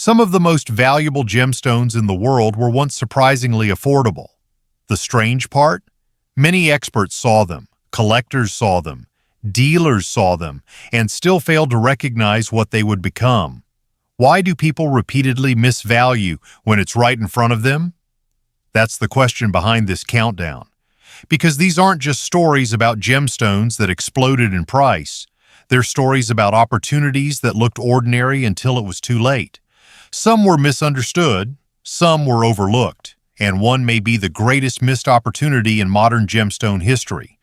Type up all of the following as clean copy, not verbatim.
Some of the most valuable gemstones in the world were once surprisingly affordable. The strange part? Many experts saw them, collectors saw them, dealers saw them, and still failed to recognize what they would become. Why do people repeatedly miss value when it's right in front of them? That's the question behind this countdown. Because these aren't just stories about gemstones that exploded in price. They're stories about opportunities that looked ordinary until it was too late. Some were misunderstood, some were overlooked, and one may be the greatest missed opportunity in modern gemstone history.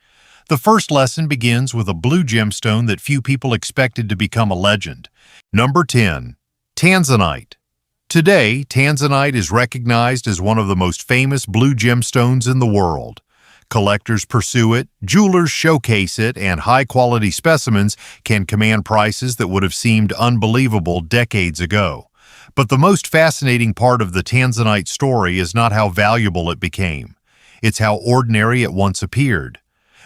The first lesson begins with a blue gemstone that few people expected to become a legend. Number 10. Tanzanite. Today, Tanzanite is recognized as one of the most famous blue gemstones in the world. Collectors pursue it, jewelers showcase it, and high-quality specimens can command prices that would have seemed unbelievable decades ago. But the most fascinating part of the Tanzanite story is not how valuable it became. It's how ordinary it once appeared.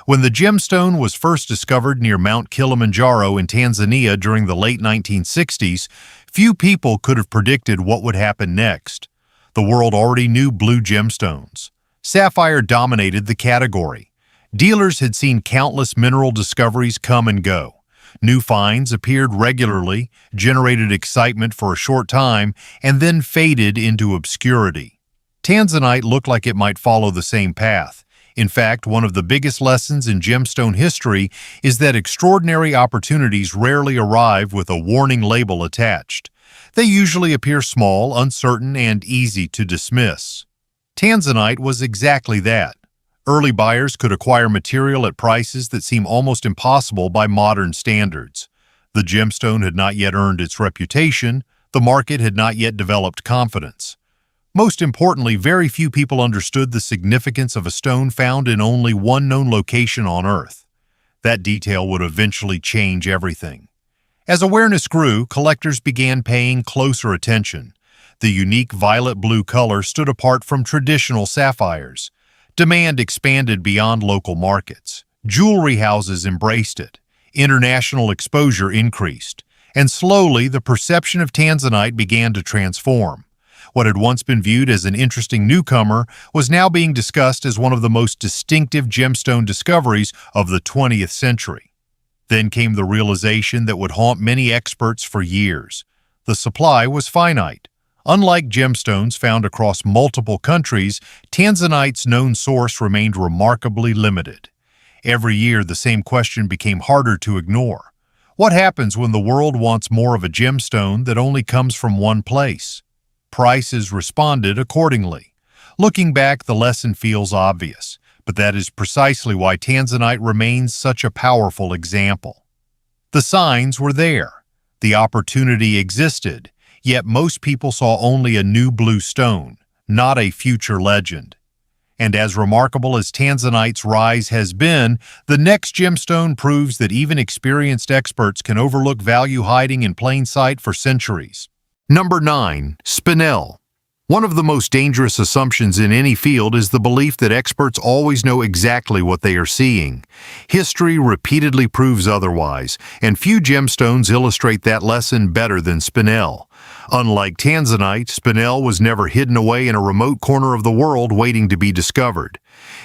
When the gemstone was first discovered near Mount Kilimanjaro in Tanzania during the late 1960s, few people could have predicted what would happen next. The world already knew blue gemstones. Sapphire dominated the category. Dealers had seen countless mineral discoveries come and go. New finds appeared regularly, generated excitement for a short time, and then faded into obscurity. Tanzanite looked like it might follow the same path. In fact, one of the biggest lessons in gemstone history is that extraordinary opportunities rarely arrive with a warning label attached. They usually appear small, uncertain, and easy to dismiss. Tanzanite was exactly that. Early buyers could acquire material at prices that seem almost impossible by modern standards. The gemstone had not yet earned its reputation, the market had not yet developed confidence. Most importantly, very few people understood the significance of a stone found in only one known location on Earth. That detail would eventually change everything. As awareness grew, collectors began paying closer attention. The unique violet-blue color stood apart from traditional sapphires. Demand expanded beyond local markets. Jewelry houses embraced it. International exposure increased. And slowly, the perception of Tanzanite began to transform. What had once been viewed as an interesting newcomer was now being discussed as one of the most distinctive gemstone discoveries of the 20th century. Then came the realization that would haunt many experts for years. The supply was finite. Unlike gemstones found across multiple countries, Tanzanite's known source remained remarkably limited. Every year, the same question became harder to ignore. What happens when the world wants more of a gemstone that only comes from one place? Prices responded accordingly. Looking back, the lesson feels obvious, but that is precisely why Tanzanite remains such a powerful example. The signs were there. The opportunity existed. Yet most people saw only a new blue stone, not a future legend. And as remarkable as Tanzanite's rise has been, the next gemstone proves that even experienced experts can overlook value hiding in plain sight for centuries. Number 9. Spinel. One of the most dangerous assumptions in any field is the belief that experts always know exactly what they are seeing. History repeatedly proves otherwise, and few gemstones illustrate that lesson better than Spinel. Unlike Tanzanite, Spinel was never hidden away in a remote corner of the world waiting to be discovered.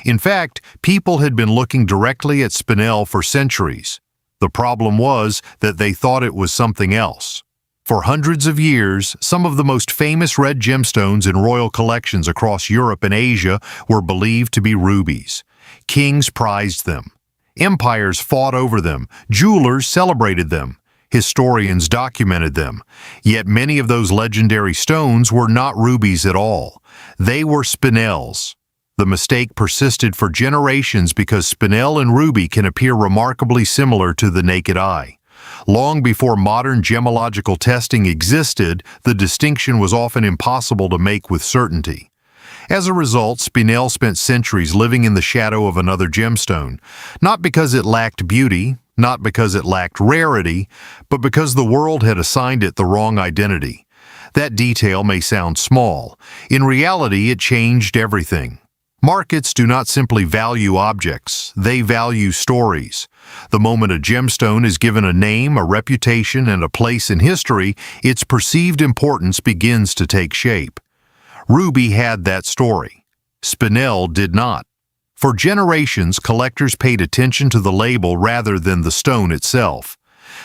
In fact, people had been looking directly at Spinel for centuries. The problem was that they thought it was something else. For hundreds of years, some of the most famous red gemstones in royal collections across Europe and Asia were believed to be rubies. Kings prized them. Empires fought over them. Jewelers celebrated them. Historians documented them. Yet many of those legendary stones were not rubies at all. They were spinels. The mistake persisted for generations because spinel and ruby can appear remarkably similar to the naked eye. Long before modern gemological testing existed, the distinction was often impossible to make with certainty. As a result, Spinel spent centuries living in the shadow of another gemstone, not because it lacked beauty, not because it lacked rarity, but because the world had assigned it the wrong identity. That detail may sound small. In reality, it changed everything. Markets do not simply value objects, they value stories. The moment a gemstone is given a name, a reputation, and a place in history, its perceived importance begins to take shape. Ruby had that story. Spinel did not. For generations, collectors paid attention to the label rather than the stone itself.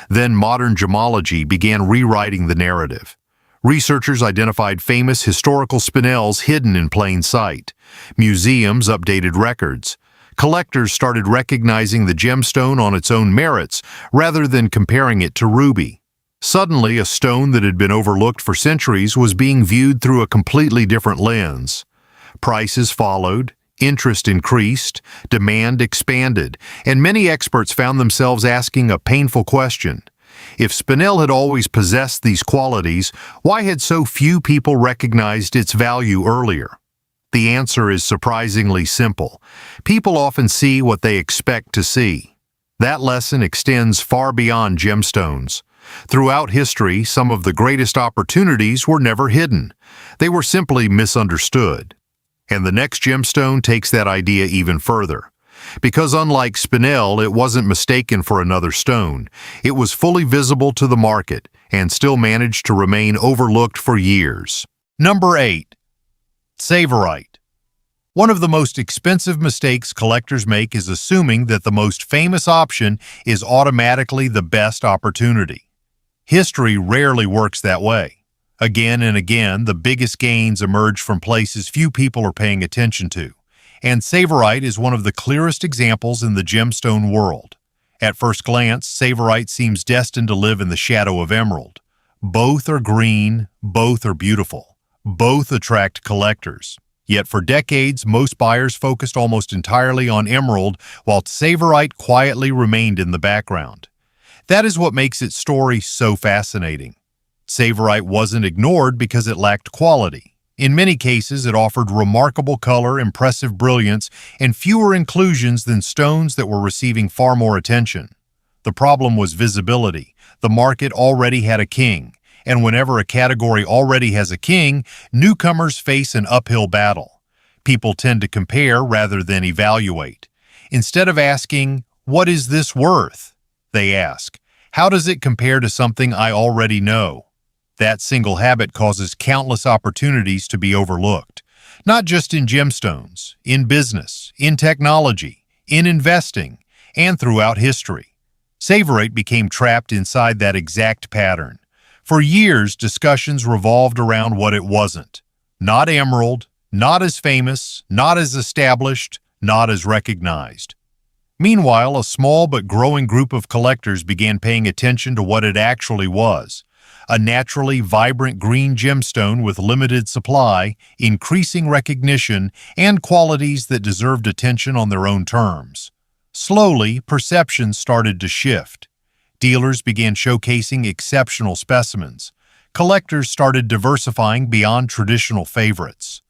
Then modern gemology began rewriting the narrative. Researchers identified famous historical spinels hidden in plain sight. Museums updated records. Collectors started recognizing the gemstone on its own merits rather than comparing it to ruby. Suddenly, a stone that had been overlooked for centuries was being viewed through a completely different lens. Prices followed, interest increased, demand expanded, and many experts found themselves asking a painful question. If Spinel had always possessed these qualities, why had so few people recognized its value earlier? The answer is surprisingly simple. People often see what they expect to see. That lesson extends far beyond gemstones. Throughout history, some of the greatest opportunities were never hidden. They were simply misunderstood. And the next gemstone takes that idea even further. Because unlike Spinel, it wasn't mistaken for another stone. It was fully visible to the market and still managed to remain overlooked for years. Number 8. Tsavorite. One of the most expensive mistakes collectors make is assuming that the most famous option is automatically the best opportunity. History rarely works that way. Again and again, the biggest gains emerge from places few people are paying attention to. And Tsavorite is one of the clearest examples in the gemstone world. At first glance, Tsavorite seems destined to live in the shadow of emerald. Both are green, both are beautiful, both attract collectors. Yet for decades, most buyers focused almost entirely on emerald, while Tsavorite quietly remained in the background. That is what makes its story so fascinating. Tsavorite wasn't ignored because it lacked quality. In many cases, it offered remarkable color, impressive brilliance, and fewer inclusions than stones that were receiving far more attention. The problem was visibility. The market already had a king, and whenever a category already has a king, newcomers face an uphill battle. People tend to compare rather than evaluate. Instead of asking, "What is this worth?" they ask, "How does it compare to something I already know?" That single habit causes countless opportunities to be overlooked, not just in gemstones, in business, in technology, in investing, and throughout history. Tsavorite became trapped inside that exact pattern. For years, discussions revolved around what it wasn't. Not emerald, not as famous, not as established, not as recognized. Meanwhile, a small but growing group of collectors began paying attention to what it actually was. A naturally vibrant green gemstone with limited supply, increasing recognition, and qualities that deserved attention on their own terms. Slowly, perceptions started to shift. Dealers began showcasing exceptional specimens. Collectors started diversifying beyond traditional favorites.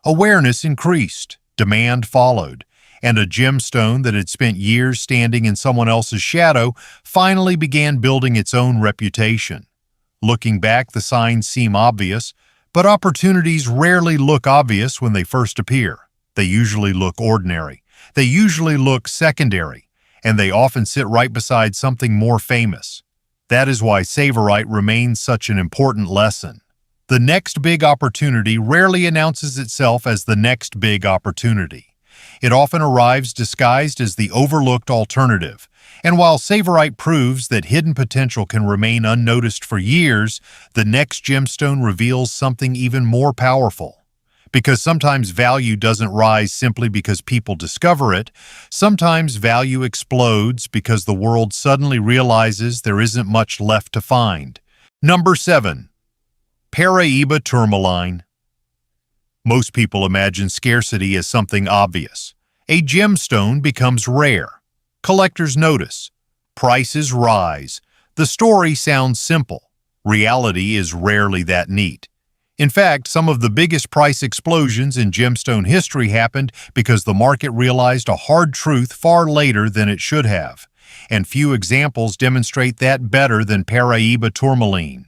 Awareness increased, demand followed, and a gemstone that had spent years standing in someone else's shadow finally began building its own reputation. Looking back, the signs seem obvious, but opportunities rarely look obvious when they first appear. They usually look ordinary. They usually look secondary, and they often sit right beside something more famous. That is why Tsavorite remains such an important lesson. The next big opportunity rarely announces itself as the next big opportunity. It often arrives disguised as the overlooked alternative. And while Tsavorite proves that hidden potential can remain unnoticed for years, the next gemstone reveals something even more powerful. Because sometimes value doesn't rise simply because people discover it, sometimes value explodes because the world suddenly realizes there isn't much left to find. Number 7. Paraíba Tourmaline. Most people imagine scarcity as something obvious. A gemstone becomes rare. Collectors notice. Prices rise. The story sounds simple. Reality is rarely that neat. In fact, some of the biggest price explosions in gemstone history happened because the market realized a hard truth far later than it should have. And few examples demonstrate that better than Paraíba Tourmaline.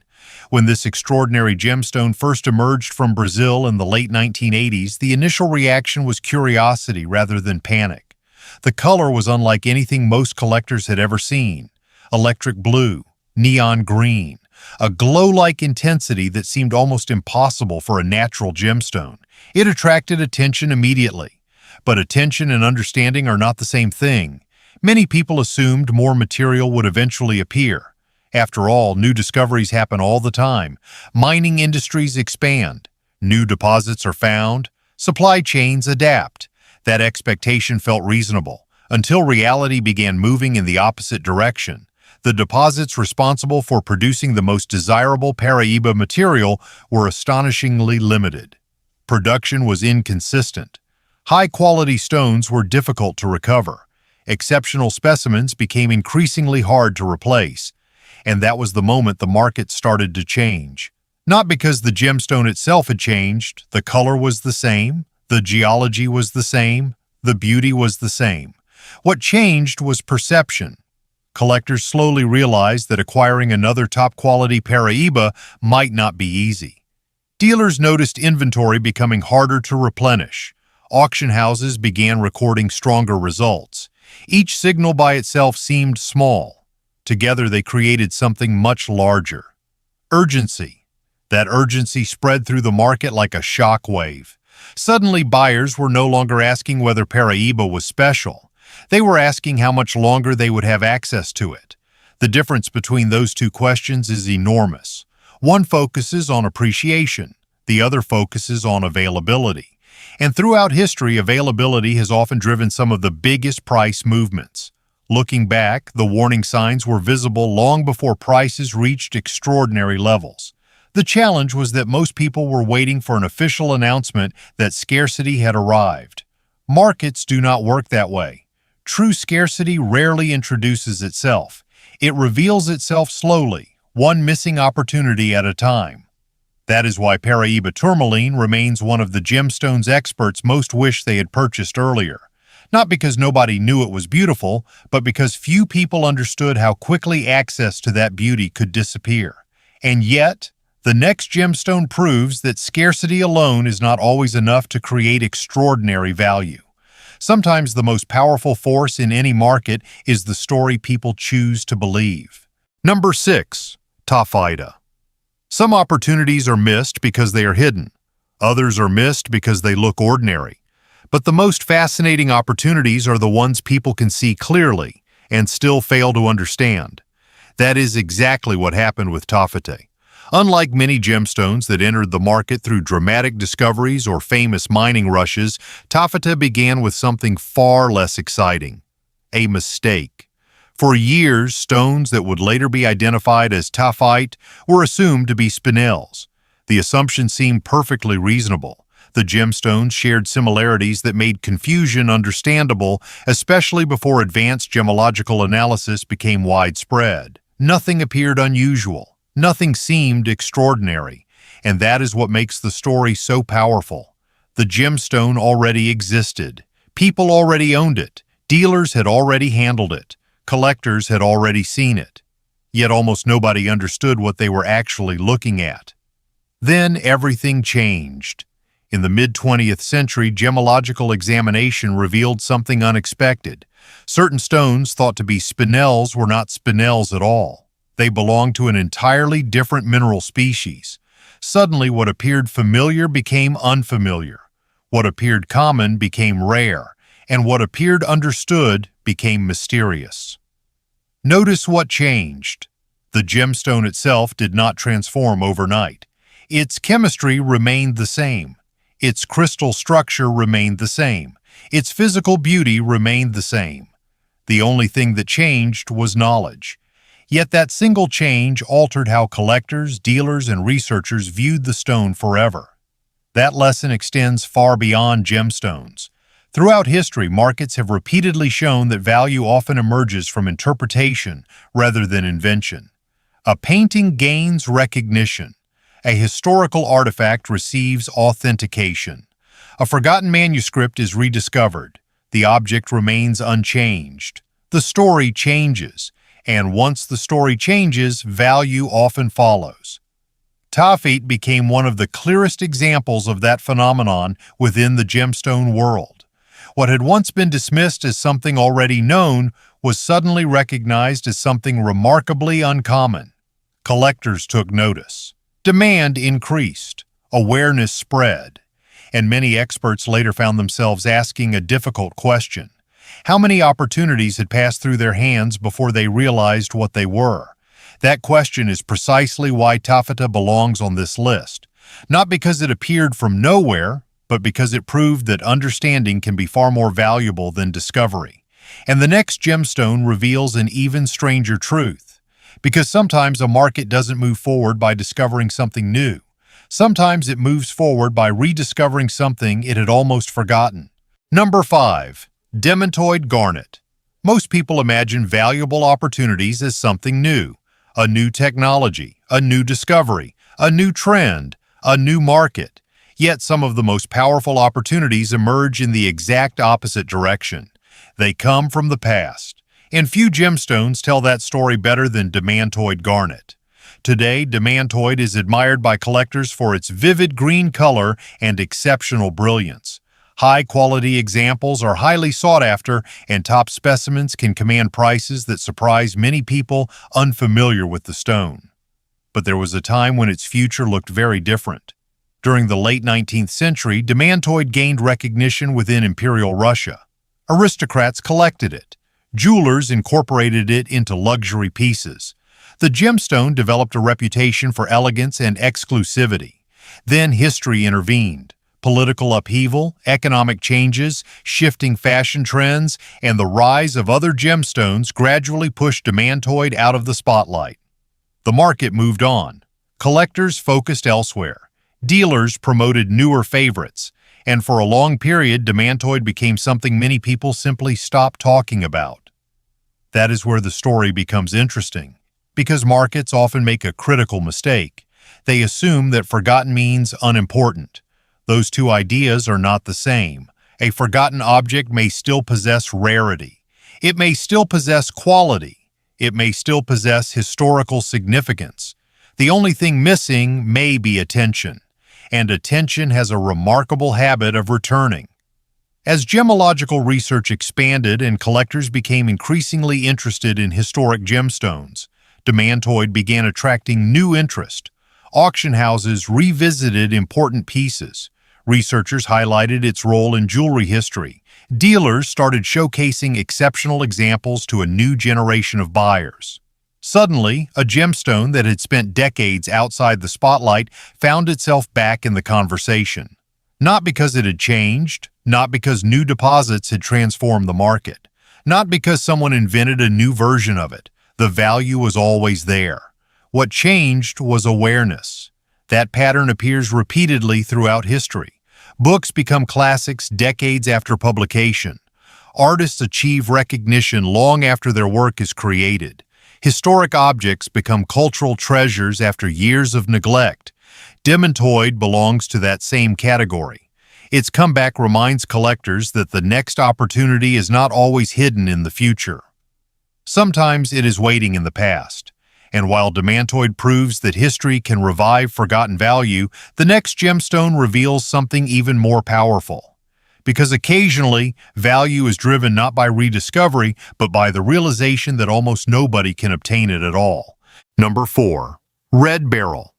When this extraordinary gemstone first emerged from Brazil in the late 1980s, the initial reaction was curiosity rather than panic. The color was unlike anything most collectors had ever seen. Electric blue, neon green, a glow-like intensity that seemed almost impossible for a natural gemstone. It attracted attention immediately. But attention and understanding are not the same thing. Many people assumed more material would eventually appear. After all, new discoveries happen all the time. Mining industries expand. New deposits are found. Supply chains adapt. That expectation felt reasonable, until reality began moving in the opposite direction. The deposits responsible for producing the most desirable Paraíba material were astonishingly limited. Production was inconsistent. High-quality stones were difficult to recover. Exceptional specimens became increasingly hard to replace. And that was the moment the market started to change. Not because the gemstone itself had changed, the color was the same, the geology was the same, the beauty was the same. What changed was perception. Collectors slowly realized that acquiring another top-quality Paraíba might not be easy. Dealers noticed inventory becoming harder to replenish. Auction houses began recording stronger results. Each signal by itself seemed small. Together they created something much larger. Urgency. That urgency spread through the market like a shock wave. Suddenly buyers were no longer asking whether Paraíba was special. They were asking how much longer they would have access to it. The difference between those two questions is enormous. One focuses on appreciation. The other focuses on availability. And throughout history, availability has often driven some of the biggest price movements. Looking back, the warning signs were visible long before prices reached extraordinary levels. The challenge was that most people were waiting for an official announcement that scarcity had arrived. Markets do not work that way. True scarcity rarely introduces itself. It reveals itself slowly, one missing opportunity at a time. That is why Paraíba Tourmaline remains one of the gemstones experts most wish they had purchased earlier. Not because nobody knew it was beautiful, but because few people understood how quickly access to that beauty could disappear. And yet, the next gemstone proves that scarcity alone is not always enough to create extraordinary value. Sometimes the most powerful force in any market is the story people choose to believe. Number 6. Taaffeite. Some opportunities are missed because they are hidden. Others are missed because they look ordinary. But the most fascinating opportunities are the ones people can see clearly and still fail to understand. That is exactly what happened with Taaffeite. Unlike many gemstones that entered the market through dramatic discoveries or famous mining rushes, Taaffeite began with something far less exciting: a mistake. For years, stones that would later be identified as Taaffeite were assumed to be Spinels. The assumption seemed perfectly reasonable. The gemstones shared similarities that made confusion understandable, especially before advanced gemological analysis became widespread. Nothing appeared unusual. Nothing seemed extraordinary. And that is what makes the story so powerful. The gemstone already existed. People already owned it. Dealers had already handled it. Collectors had already seen it. Yet almost nobody understood what they were actually looking at. Then everything changed. In the mid-20th century, gemological examination revealed something unexpected. Certain stones thought to be Spinels were not Spinels at all. They belonged to an entirely different mineral species. Suddenly, what appeared familiar became unfamiliar. What appeared common became rare, and what appeared understood became mysterious. Notice what changed. The gemstone itself did not transform overnight. Its chemistry remained the same. Its crystal structure remained the same. Its physical beauty remained the same. The only thing that changed was knowledge. Yet that single change altered how collectors, dealers, and researchers viewed the stone forever. That lesson extends far beyond gemstones. Throughout history, markets have repeatedly shown that value often emerges from interpretation rather than invention. A painting gains recognition. A historical artifact receives authentication. A forgotten manuscript is rediscovered. The object remains unchanged. The story changes, and once the story changes, value often follows. Taaffeite became one of the clearest examples of that phenomenon within the gemstone world. What had once been dismissed as something already known was suddenly recognized as something remarkably uncommon. Collectors took notice. Demand increased. Awareness spread. And many experts later found themselves asking a difficult question. How many opportunities had passed through their hands before they realized what they were? That question is precisely why Taaffeite belongs on this list. Not because it appeared from nowhere, but because it proved that understanding can be far more valuable than discovery. And the next gemstone reveals an even stranger truth. Because sometimes a market doesn't move forward by discovering something new. Sometimes it moves forward by rediscovering something it had almost forgotten. Number 5. Demantoid Garnet. Most people imagine valuable opportunities as something new. A new technology, a new discovery, a new trend, a new market. Yet some of the most powerful opportunities emerge in the exact opposite direction. They come from the past. And few gemstones tell that story better than Demantoid Garnet. Today, Demantoid is admired by collectors for its vivid green color and exceptional brilliance. High-quality examples are highly sought after, and top specimens can command prices that surprise many people unfamiliar with the stone. But there was a time when its future looked very different. During the late 19th century, Demantoid gained recognition within Imperial Russia. Aristocrats collected it. Jewelers incorporated it into luxury pieces. The gemstone developed a reputation for elegance and exclusivity. Then history intervened. Political upheaval, economic changes, shifting fashion trends, and the rise of other gemstones gradually pushed Demantoid out of the spotlight. The market moved on. Collectors focused elsewhere. Dealers promoted newer favorites. And for a long period, Demantoid became something many people simply stopped talking about. That is where the story becomes interesting. Because markets often make a critical mistake. They assume that forgotten means unimportant. Those two ideas are not the same. A forgotten object may still possess rarity. It may still possess quality. It may still possess historical significance. The only thing missing may be attention. And attention has a remarkable habit of returning. As gemological research expanded and collectors became increasingly interested in historic gemstones, Demantoid began attracting new interest. Auction houses revisited important pieces. Researchers highlighted its role in jewelry history. Dealers started showcasing exceptional examples to a new generation of buyers. Suddenly, a gemstone that had spent decades outside the spotlight found itself back in the conversation. Not because it had changed, not because new deposits had transformed the market, not because someone invented a new version of it. The value was always there. What changed was awareness. That pattern appears repeatedly throughout history. Books become classics decades after publication. Artists achieve recognition long after their work is created. Historic objects become cultural treasures after years of neglect. Demantoid belongs to that same category. Its comeback reminds collectors that the next opportunity is not always hidden in the future. Sometimes it is waiting in the past. And while Demantoid proves that history can revive forgotten value, the next gemstone reveals something even more powerful. Because occasionally, value is driven not by rediscovery, but by the realization that almost nobody can obtain it at all. Number 4. Red Beryl.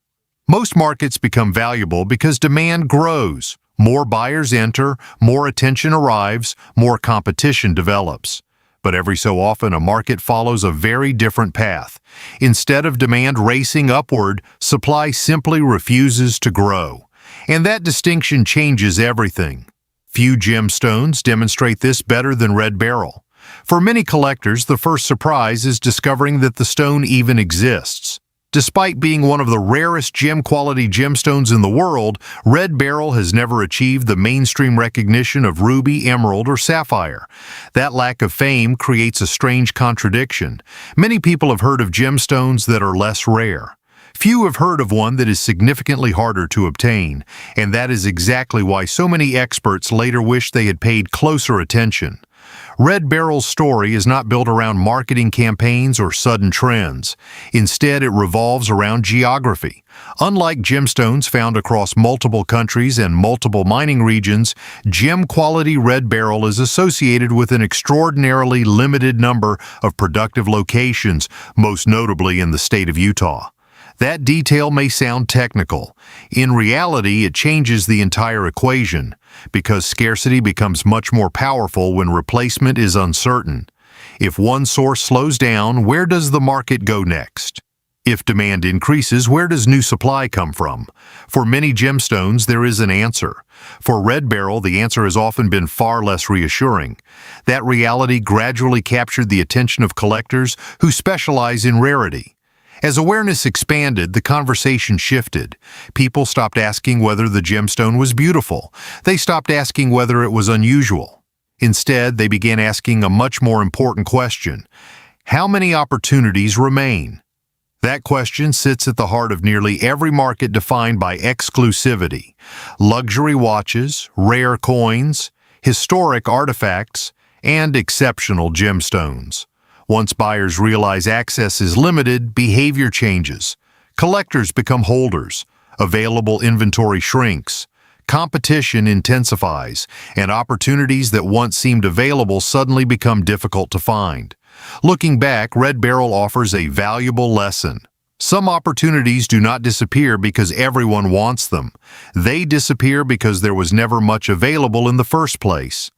Most markets become valuable because demand grows. More buyers enter, more attention arrives, more competition develops. But every so often, a market follows a very different path. Instead of demand racing upward, supply simply refuses to grow. And that distinction changes everything. Few gemstones demonstrate this better than Red Beryl. For many collectors, the first surprise is discovering that the stone even exists. Despite being one of the rarest gem-quality gemstones in the world, Red Beryl has never achieved the mainstream recognition of ruby, emerald, or sapphire. That lack of fame creates a strange contradiction. Many people have heard of gemstones that are less rare. Few have heard of one that is significantly harder to obtain, and that is exactly why so many experts later wish they had paid closer attention. Red Beryl's story is not built around marketing campaigns or sudden trends. Instead, it revolves around geography. Unlike gemstones found across multiple countries and multiple mining regions, gem-quality Red Beryl is associated with an extraordinarily limited number of productive locations, most notably in the state of Utah. That detail may sound technical. In reality, it changes the entire equation, because scarcity becomes much more powerful when replacement is uncertain. If one source slows down, where does the market go next? If demand increases, where does new supply come from? For many gemstones, there is an answer. For Red Beryl, the answer has often been far less reassuring. That reality gradually captured the attention of collectors who specialize in rarity. As awareness expanded, the conversation shifted. People stopped asking whether the gemstone was beautiful. They stopped asking whether it was unusual. Instead, they began asking a much more important question: how many opportunities remain? That question sits at the heart of nearly every market defined by exclusivity. Luxury watches, rare coins, historic artifacts, and exceptional gemstones. Once buyers realize access is limited, behavior changes. Collectors become holders. Available inventory shrinks. Competition intensifies, and opportunities that once seemed available suddenly become difficult to find. Looking back, Red Beryl offers a valuable lesson. Some opportunities do not disappear because everyone wants them. They disappear because there was never much available in the first place.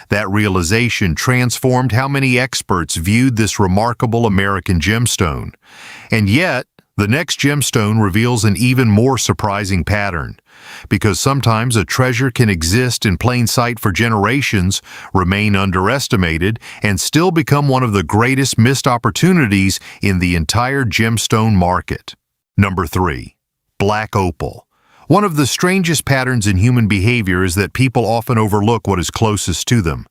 That realization transformed how many experts viewed this remarkable American gemstone. And yet, the next gemstone reveals an even more surprising pattern. Because sometimes a treasure can exist in plain sight for generations, remain underestimated, and still become one of the greatest missed opportunities in the entire gemstone market. Number 3. Black opal. One of the strangest patterns in human behavior is that people often overlook what is closest to them.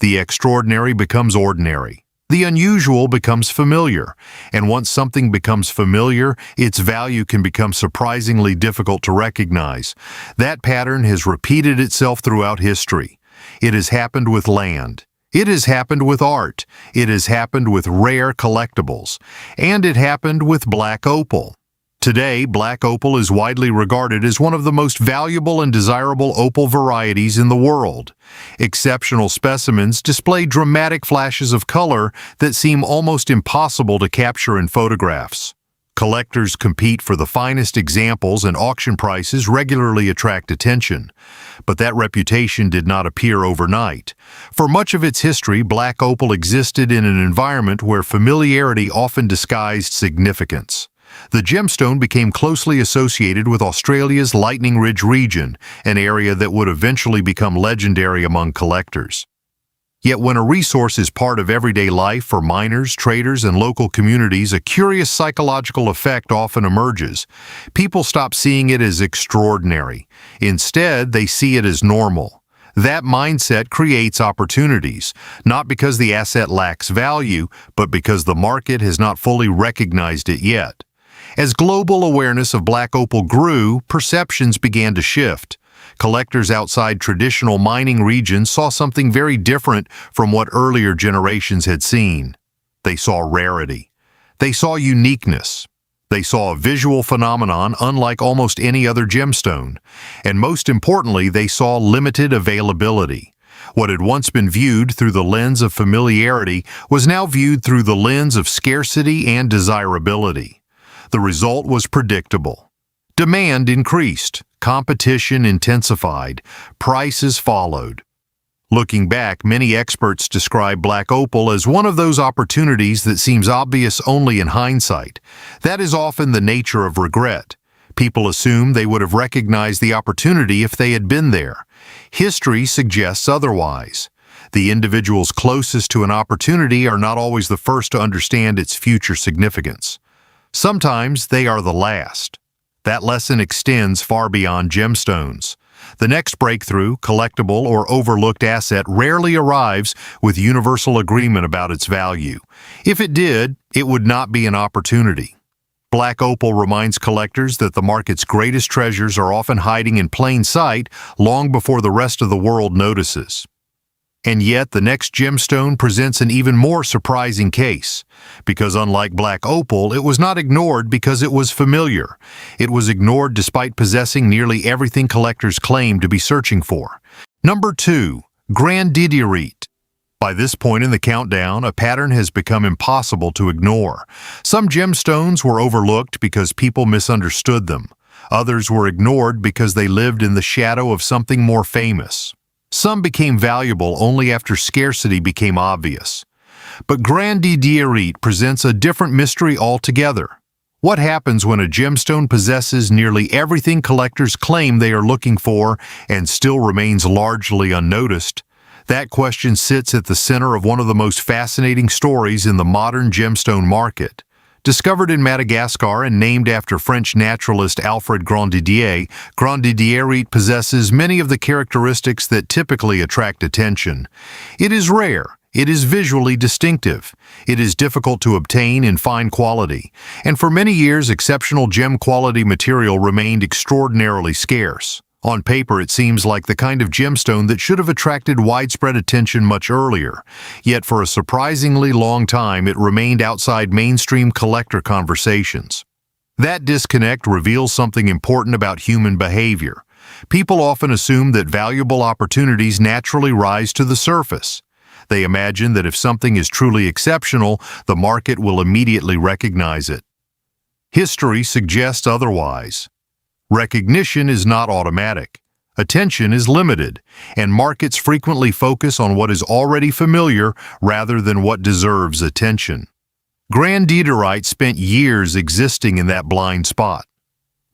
The extraordinary becomes ordinary. The unusual becomes familiar. And once something becomes familiar, its value can become surprisingly difficult to recognize. That pattern has repeated itself throughout history. It has happened with land. It has happened with art. It has happened with rare collectibles. And it happened with black opal. Today, black opal is widely regarded as one of the most valuable and desirable opal varieties in the world. Exceptional specimens display dramatic flashes of color that seem almost impossible to capture in photographs. Collectors compete for the finest examples, and auction prices regularly attract attention. But that reputation did not appear overnight. For much of its history, black opal existed in an environment where familiarity often disguised significance. The gemstone became closely associated with Australia's Lightning Ridge region, an area that would eventually become legendary among collectors. Yet when a resource is part of everyday life for miners, traders, and local communities, a curious psychological effect often emerges. People stop seeing it as extraordinary. Instead, they see it as normal. That mindset creates opportunities, not because the asset lacks value, but because the market has not fully recognized it yet. As global awareness of black opal grew, perceptions began to shift. Collectors outside traditional mining regions saw something very different from what earlier generations had seen. They saw rarity. They saw uniqueness. They saw a visual phenomenon unlike almost any other gemstone. And most importantly, they saw limited availability. What had once been viewed through the lens of familiarity was now viewed through the lens of scarcity and desirability. The result was predictable. Demand increased, competition intensified, prices followed. Looking back, many experts describe black opal as one of those opportunities that seems obvious only in hindsight. That is often the nature of regret. People assume they would have recognized the opportunity if they had been there. History suggests otherwise. The individuals closest to an opportunity are not always the first to understand its future significance. Sometimes they are the last. That lesson extends far beyond gemstones. The next breakthrough, collectible, or overlooked asset rarely arrives with universal agreement about its value. If it did, it would not be an opportunity. Black opal reminds collectors that the market's greatest treasures are often hiding in plain sight long before the rest of the world notices. And yet, the next gemstone presents an even more surprising case, because unlike black opal, it was not ignored because it was familiar. It was ignored despite possessing nearly everything collectors claim to be searching for. Number 2. Grandidierite. By this point in the countdown, a pattern has become impossible to ignore. Some gemstones were overlooked because people misunderstood them. Others were ignored because they lived in the shadow of something more famous. Some became valuable only after scarcity became obvious. But Grandidierite presents a different mystery altogether. What happens when a gemstone possesses nearly everything collectors claim they are looking for and still remains largely unnoticed? That question sits at the center of one of the most fascinating stories in the modern gemstone market. Discovered in Madagascar and named after French naturalist Alfred Grandidier, Grandidierite possesses many of the characteristics that typically attract attention. It is rare, it is visually distinctive, it is difficult to obtain in fine quality, and for many years exceptional gem quality material remained extraordinarily scarce. On paper, it seems like the kind of gemstone that should have attracted widespread attention much earlier, yet for a surprisingly long time it remained outside mainstream collector conversations. That disconnect reveals something important about human behavior. People often assume that valuable opportunities naturally rise to the surface. They imagine that if something is truly exceptional, the market will immediately recognize it. History suggests otherwise. Recognition is not automatic. Attention is limited, and markets frequently focus on what is already familiar rather than what deserves attention. Grandidierite spent years existing in that blind spot.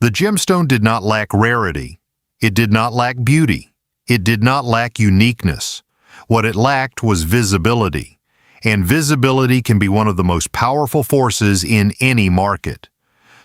The gemstone did not lack rarity. It did not lack beauty. It did not lack uniqueness. What it lacked was visibility, and visibility can be one of the most powerful forces in any market.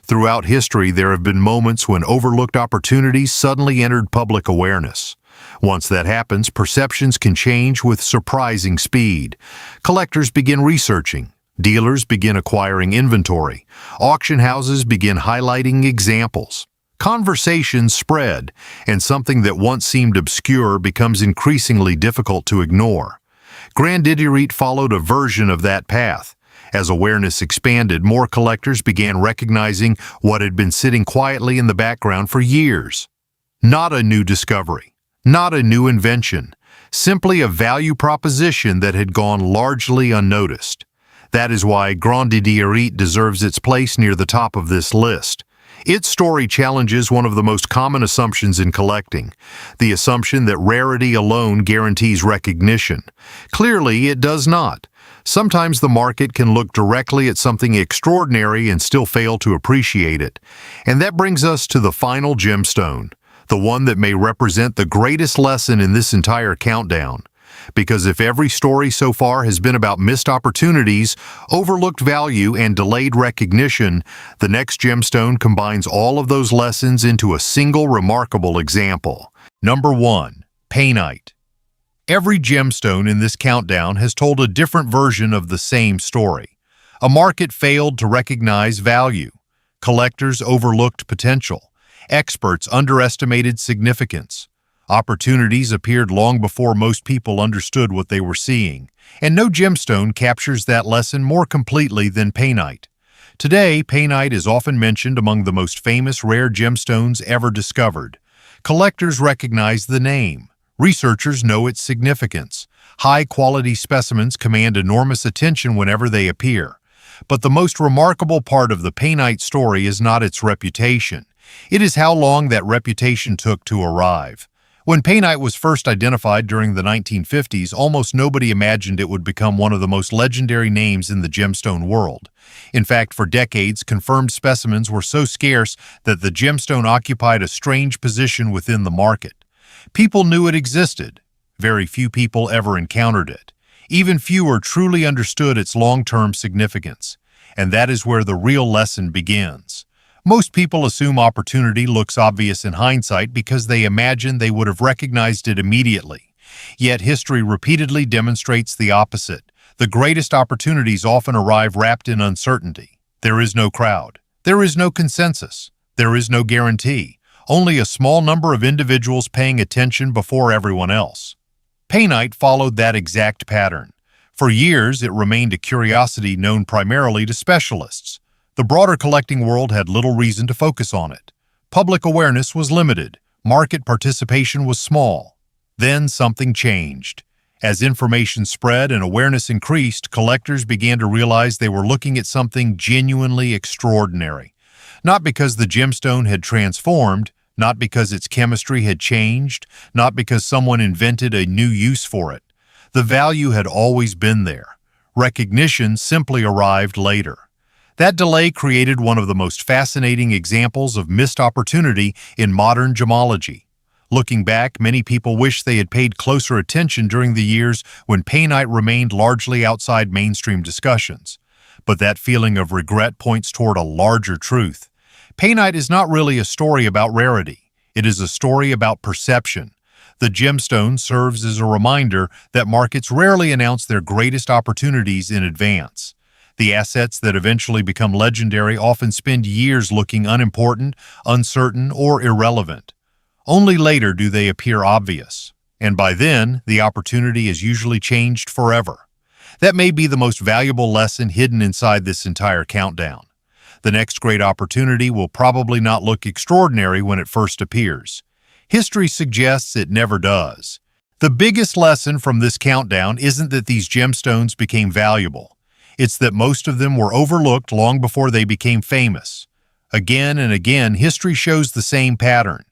Throughout history, there have been moments when overlooked opportunities suddenly entered public awareness. Once that happens, perceptions can change with surprising speed. Collectors begin researching, dealers begin acquiring inventory, auction houses begin highlighting examples. Conversations spread, and something that once seemed obscure becomes increasingly difficult to ignore. Grandidierite followed a version of that path. As awareness expanded, more collectors began recognizing what had been sitting quietly in the background for years. Not a new discovery, not a new invention, simply a value proposition that had gone largely unnoticed. That is why Grandidierite deserves its place near the top of this list. Its story challenges one of the most common assumptions in collecting, the assumption that rarity alone guarantees recognition. Clearly, it does not. Sometimes the market can look directly at something extraordinary and still fail to appreciate it. And that brings us to the final gemstone, the one that may represent the greatest lesson in this entire countdown. Because if every story so far has been about missed opportunities, overlooked value, and delayed recognition, the next gemstone combines all of those lessons into a single remarkable example. Number 1. Painite. Every gemstone in this countdown has told a different version of the same story. A market failed to recognize value. Collectors overlooked potential. Experts underestimated significance. Opportunities appeared long before most people understood what they were seeing, and no gemstone captures that lesson more completely than Painite. Today, Painite is often mentioned among the most famous rare gemstones ever discovered. Collectors recognize the name. Researchers know its significance. High-quality specimens command enormous attention whenever they appear. But the most remarkable part of the Painite story is not its reputation. It is how long that reputation took to arrive. When Painite was first identified during the 1950s, almost nobody imagined it would become one of the most legendary names in the gemstone world. In fact, for decades, confirmed specimens were so scarce that the gemstone occupied a strange position within the market. People knew it existed. Very few people ever encountered it. Even fewer truly understood its long-term significance. And that is where the real lesson begins. Most people assume opportunity looks obvious in hindsight because they imagine they would have recognized it immediately. Yet history repeatedly demonstrates the opposite. The greatest opportunities often arrive wrapped in uncertainty. There is no crowd. There is no consensus. There is no guarantee. Only a small number of individuals paying attention before everyone else. Painite followed that exact pattern. For years, it remained a curiosity known primarily to specialists. The broader collecting world had little reason to focus on it. Public awareness was limited. Market participation was small. Then something changed. As information spread and awareness increased, collectors began to realize they were looking at something genuinely extraordinary. Not because the gemstone had transformed, not because its chemistry had changed, not because someone invented a new use for it. The value had always been there. Recognition simply arrived later. That delay created one of the most fascinating examples of missed opportunity in modern gemology. Looking back, many people wish they had paid closer attention during the years when painite remained largely outside mainstream discussions. But that feeling of regret points toward a larger truth. Painite is not really a story about rarity. It is a story about perception. The gemstone serves as a reminder that markets rarely announce their greatest opportunities in advance. The assets that eventually become legendary often spend years looking unimportant, uncertain, or irrelevant. Only later do they appear obvious, and by then, the opportunity is usually changed forever. That may be the most valuable lesson hidden inside this entire countdown. The next great opportunity will probably not look extraordinary when it first appears. History suggests it never does. The biggest lesson from this countdown isn't that these gemstones became valuable. It's that most of them were overlooked long before they became famous. Again and again, history shows the same pattern.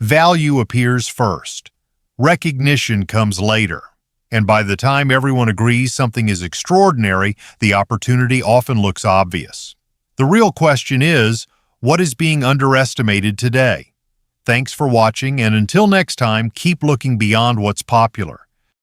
Value appears first. Recognition comes later. And by the time everyone agrees something is extraordinary, the opportunity often looks obvious. The real question is, what is being underestimated today? Thanks for watching, and until next time, keep looking beyond what's popular.